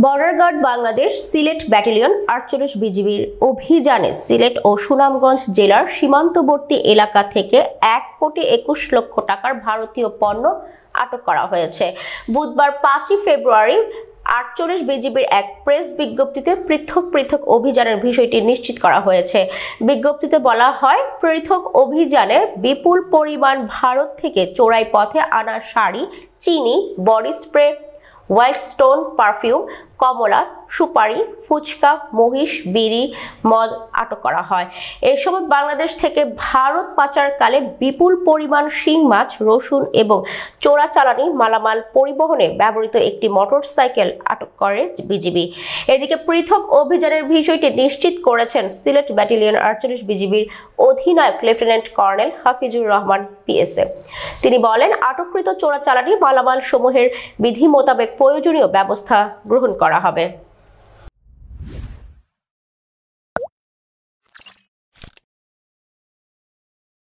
Border guard Bangladesh Sylhet battalion ৪৮ বিজিবির অভিযানে সিলেট ও সুনামগঞ্জ জেলার সীমান্তবর্তী এলাকা থেকে ১,২১,০০,০০০ টাকার ভারতীয় পণ্য আটক করা হয়েছে। বুধবার ৫ই ফেব্রুয়ারি ৪৮ বিজিবির এক প্রেস বিজ্ঞপ্তিতে পৃথক পৃথক অভিযানের বিষয়টি নিশ্চিত করা হয়েছে। বিজ্ঞপ্তিতে বলা হয়, পৃথক অভিযানে বিপুল পরিমাণ ভারত থেকে চোরাই পথে আনা শাড়ি, চিনি, body spray, white stone, perfume, কমলা, সুপারি, ফুচকা, মহিষ, বিড়ি, মদ আটক করা হয়। এই সময় বাংলাদেশ থেকে ভারত পাচারকালে বিপুল পরিমাণ শিং মাছ, রসুন এবং চোরাচালানি মালামাল পরিবহনে ব্যবহৃত একটি মোটরসাইকেল আটক করে বিজিবি। এদিকে পৃথক অভিযানের বিষয়টি নিশ্চিত করেছেন সিলেট ব্যাটালিয়ন ৪৮ বিজিবির অধিনায়ক লেফটেন্যান্ট কর্নেল হাফিজুর রহমান পিএসএ। তিনি বলেন, আটককৃত চোরাচালানি মালামাল সমূহের বিধি মোতাবেক প্রয়োজনীয় ব্যবস্থা গ্রহণ করা হবে।